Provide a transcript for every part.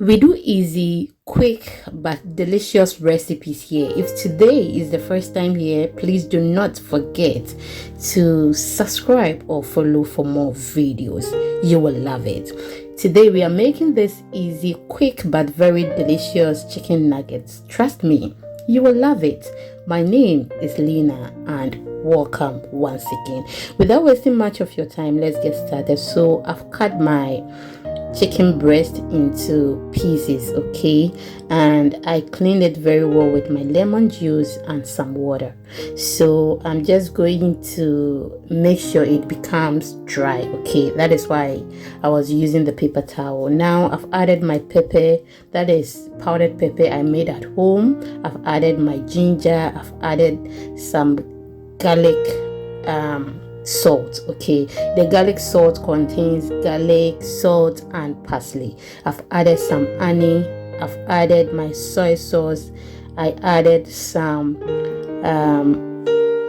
We do easy, quick, but delicious recipes here. If today is the first time here, please do not forget to subscribe or follow for more videos. You will love it. Today we are making this easy, quick, but very delicious chicken nuggets. Trust me, you will love it. My name is Lena and welcome once again. Without wasting much of your time, let's get started. So I've cut my chicken breast into pieces, okay, and I cleaned it very well with my lemon juice and some water. So I'm just going to make sure it becomes dry, okay. That is why I was using the paper towel. Now I've added my pepper, that is powdered pepper I made at home. I've added my ginger, I've added some garlic salt, okay. The garlic salt contains garlic, salt and parsley. I've added some honey, I've added my soy sauce, I added some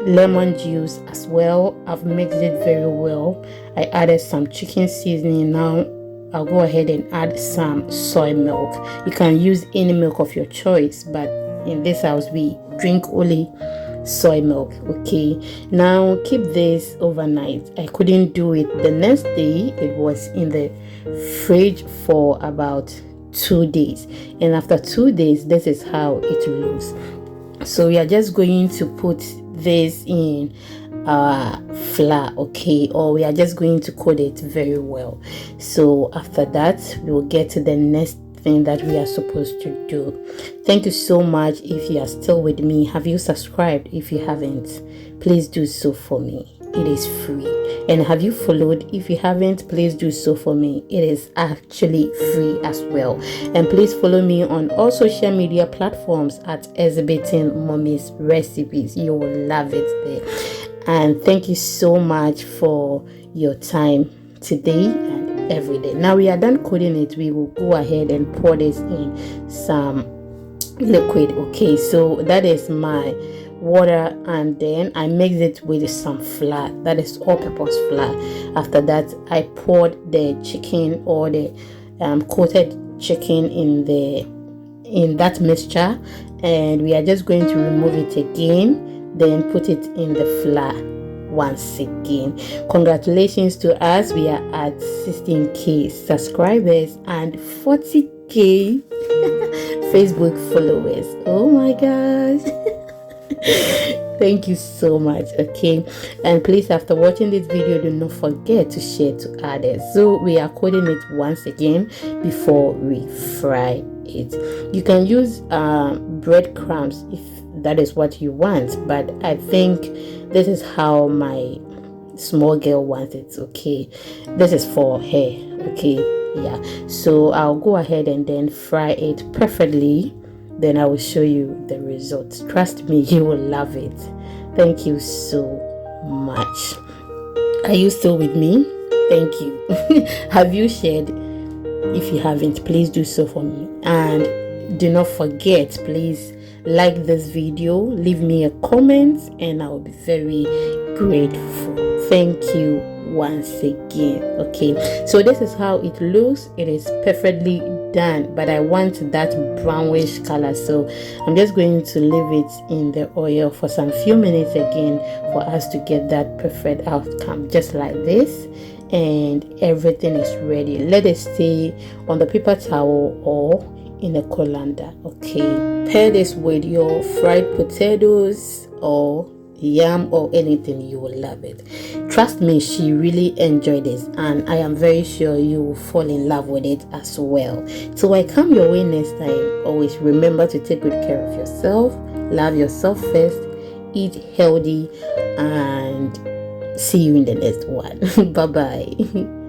lemon juice as well. I've mixed it very well. I added some chicken seasoning. Now I'll go ahead and add some soy milk. You can use any milk of your choice, but in this house we drink only soy milk, okay. Now keep this overnight. I couldn't do it the next day. It was in the fridge for about 2 days, and after 2 days this is how it looks. So we are just going to put this in flour, okay, or we are just going to coat it very well. So after that we will get to the next thing that we are supposed to do. Thank you so much. If you are still with me, have you subscribed? If you haven't, please do so for me. It is free. And have you followed? If you haven't, please do so for me. It is actually free as well. And please follow me on all social media platforms at Exhibiting Mommy's Recipes. You will love it there. And thank you so much for your time today and every day. Now we are done cooking it. We will go ahead and pour this in some liquid, okay. So that is my water, and then I mix it with some flour, that is all-purpose flour. After that I poured the chicken or the coated chicken in that mixture, and we are just going to remove it again, then put it in the flour once again. Congratulations to us. We are at 16k subscribers and 40k Facebook followers. Oh my gosh. Thank you so much, okay. And please, after watching this video, do not forget to share to others. So we are coating it once again before we fry it. You can use breadcrumbs if that is what you want, but I think this is how my small girl wants it, okay. This is for her, okay. Yeah, so I'll go ahead and then fry it perfectly, then I will show you the results. Trust me, you will love it. Thank you so much. Are you still with me? Thank you. Have you shared? If you haven't, please do so for me, and do not forget, please like this video, leave me a comment, and I will be very grateful. Thank you once again, okay. So this is how it looks. It is perfectly done, but I want that brownish color, so I'm just going to leave it in the oil for some few minutes again for us to get that perfect outcome, just like this. And everything is ready. Let it stay on the paper towel or in a colander, okay. Pair this with your fried potatoes or yam or anything. You will love it. Trust me, she really enjoyed this, and I am very sure you will fall in love with it as well. So I come your way next time. Always remember to take good care of yourself, love yourself first, eat healthy, and see you in the next one. Bye bye.